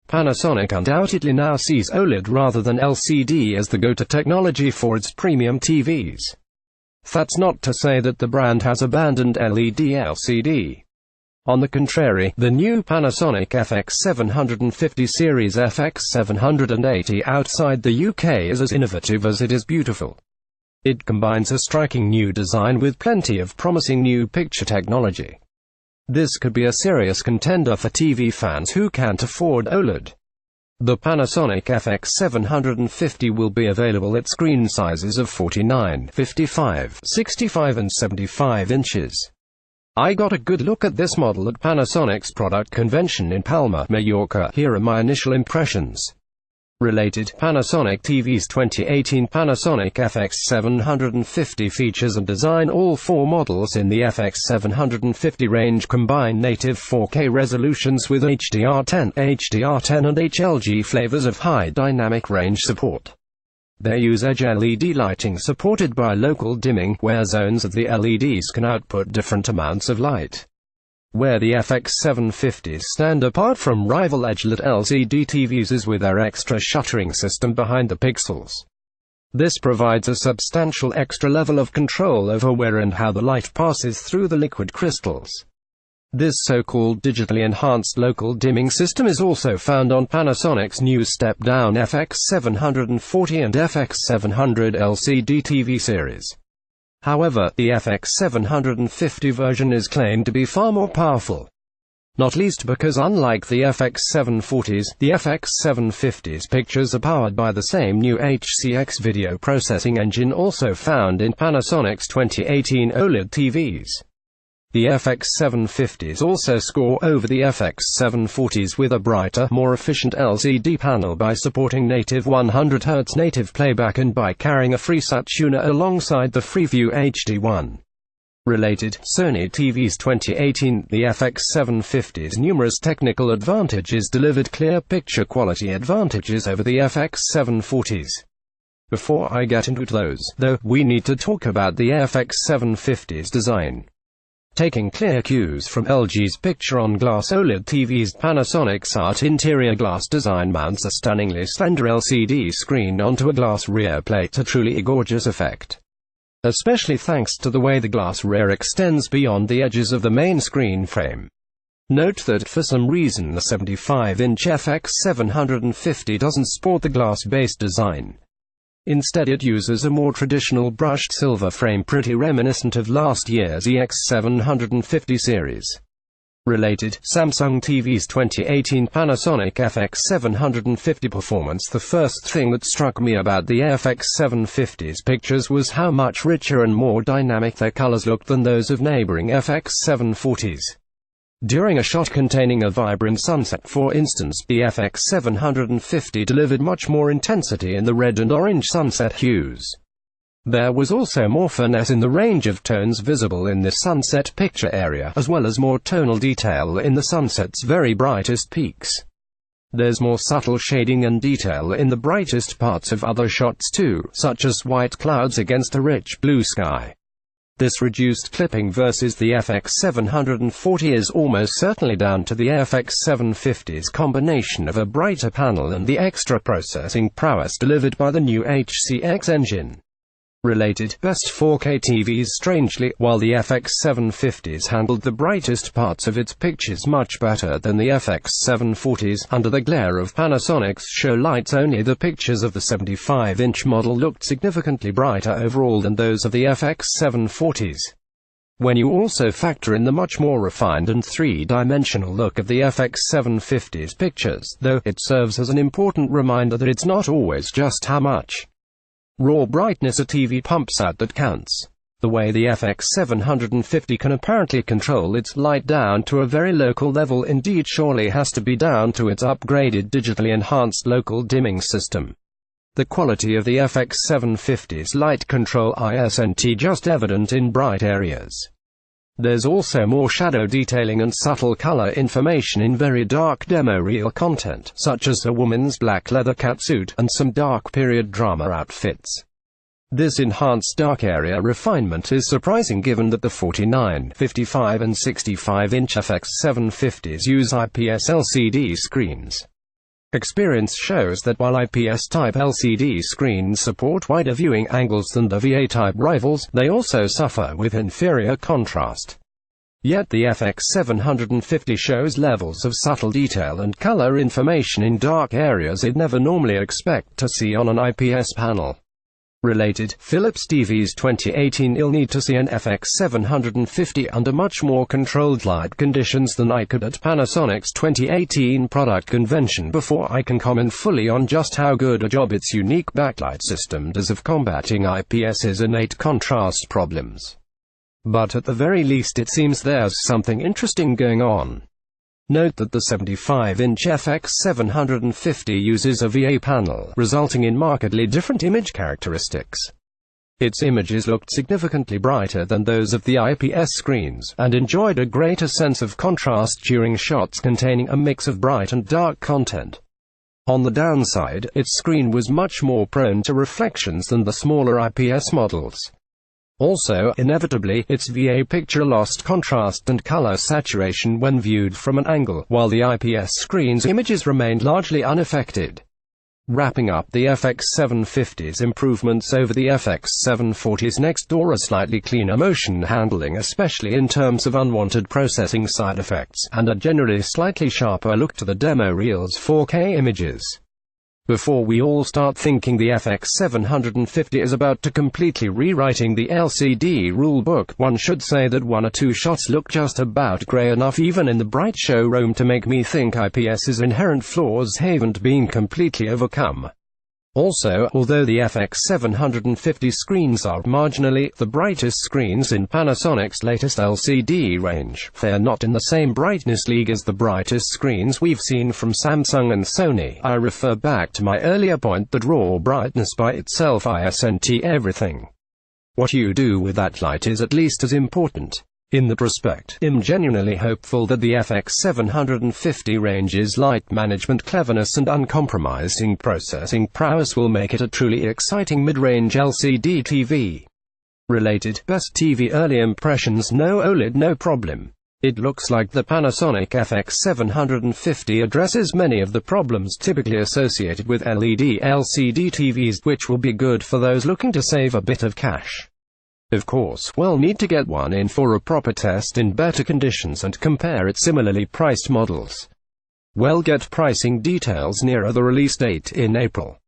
Panasonic undoubtedly now sees OLED rather than LCD as the go-to technology for its premium TVs. That's not to say that the brand has abandoned LED LCD. On the contrary, the new Panasonic FX750 series FX780 outside the UK is as innovative as it is beautiful. It combines a striking new design with plenty of promising new picture technology. This could be a serious contender for TV fans who can't afford OLED. The Panasonic FX750 will be available at screen sizes of 49, 55, 65 and 75 inches. I got a good look at this model at Panasonic's product convention in Palma, Mallorca. Here are my initial impressions. Related, Panasonic TVs 2018. Panasonic FX750 features and design. All four models in the FX750 range combine native 4K resolutions with HDR10, HDR10 and HLG flavors of high dynamic range support. They use edge LED lighting supported by local dimming, where zones of the LEDs can output different amounts of light. Where the FX750s stand apart from rival edge-lit LCD TVs is with their extra shuttering system behind the pixels. This provides a substantial extra level of control over where and how the light passes through the liquid crystals. This so-called digitally enhanced local dimming system is also found on Panasonic's new step-down FX740 and FX700 LCD TV series. However, the FX750 version is claimed to be far more powerful. Not least because unlike the FX740s, the FX750's pictures are powered by the same new HCX video processing engine also found in Panasonic's 2018 OLED TVs. The FX750s also score over the FX740s with a brighter, more efficient LCD panel by supporting native 100Hz native playback and by carrying a FreeSat tuner alongside the Freeview HD1. Related, Sony TVs 2018. The FX750's numerous technical advantages delivered clear picture quality advantages over the FX740s. Before I get into those, though, we need to talk about the FX750's design. Taking clear cues from LG's picture-on-glass OLED TVs, Panasonic's art interior glass design mounts a stunningly slender LCD screen onto a glass rear plate, a truly gorgeous effect. Especially thanks to the way the glass rear extends beyond the edges of the main screen frame. Note that for some reason the 75-inch FX750 doesn't sport the glass-based design. Instead it uses a more traditional brushed silver frame pretty reminiscent of last year's EX750 series. Related, Samsung TVs 2018. Panasonic FX750 performance. The first thing that struck me about the FX750's pictures was how much richer and more dynamic their colors looked than those of neighboring FX740s. During a shot containing a vibrant sunset, for instance, the FX750 delivered much more intensity in the red and orange sunset hues. There was also more finesse in the range of tones visible in this sunset picture area, as well as more tonal detail in the sunset's very brightest peaks. There's more subtle shading and detail in the brightest parts of other shots too, such as white clouds against a rich blue sky. This reduced clipping versus the FX740 is almost certainly down to the FX750's combination of a brighter panel and the extra processing prowess delivered by the new HCX engine. Related, best 4K TVs. Strangely, while the FX750s handled the brightest parts of its pictures much better than the FX740s, under the glare of Panasonic's show lights only the pictures of the 75-inch model looked significantly brighter overall than those of the FX740s. When you also factor in the much more refined and three-dimensional look of the FX750's pictures, though, it serves as an important reminder that it's not always just how much raw brightness a TV pumps out that counts. The way the FX750 can apparently control its light down to a very local level indeed surely has to be down to its upgraded digitally enhanced local dimming system. The quality of the FX750's light control isn't just evident in bright areas. There's also more shadow detailing and subtle color information in very dark demo reel content, such as a woman's black leather catsuit, and some dark period drama outfits. This enhanced dark area refinement is surprising given that the 49, 55 and 65-inch FX750s use IPS LCD screens. Experience shows that while IPS-type LCD screens support wider viewing angles than the VA-type rivals, they also suffer with inferior contrast. Yet the FX750 shows levels of subtle detail and color information in dark areas you'd never normally expect to see on an IPS panel. Related, Philips TVs 2018. You'll need to see an FX750 under much more controlled light conditions than I could at Panasonic's 2018 product convention before I can comment fully on just how good a job its unique backlight system does of combating IPS's innate contrast problems. But at the very least it seems there's something interesting going on. Note that the 75-inch FX750 uses a VA panel, resulting in markedly different image characteristics. Its images looked significantly brighter than those of the IPS screens, and enjoyed a greater sense of contrast during shots containing a mix of bright and dark content. On the downside, its screen was much more prone to reflections than the smaller IPS models. Also, inevitably, its VA picture lost contrast and color saturation when viewed from an angle, while the IPS screen's images remained largely unaffected. Wrapping up the FX750's improvements over the FX740's next door are slightly cleaner motion handling, especially in terms of unwanted processing side effects, and a generally slightly sharper look to the demo reel's 4K images. Before we all start thinking the FX750 is about to completely rewriting the LCD rulebook, one should say that one or two shots look just about grey enough even in the bright showroom to make me think IPS's inherent flaws haven't been completely overcome. Also, although the FX750 screens are marginally the brightest screens in Panasonic's latest LCD range, they're not in the same brightness league as the brightest screens we've seen from Samsung and Sony. I refer back to my earlier point that raw brightness by itself isn't everything. What you do with that light is at least as important. In the prospect, I'm genuinely hopeful that the FX750 range's light management cleverness and uncompromising processing prowess will make it a truly exciting mid-range LCD TV. Related, best TV early impressions. No OLED, no problem. It looks like the Panasonic FX750 addresses many of the problems typically associated with LED LCD TVs, which will be good for those looking to save a bit of cash. Of course, we'll need to get one in for a proper test in better conditions and compare its similarly priced models. We'll get pricing details nearer the release date in April.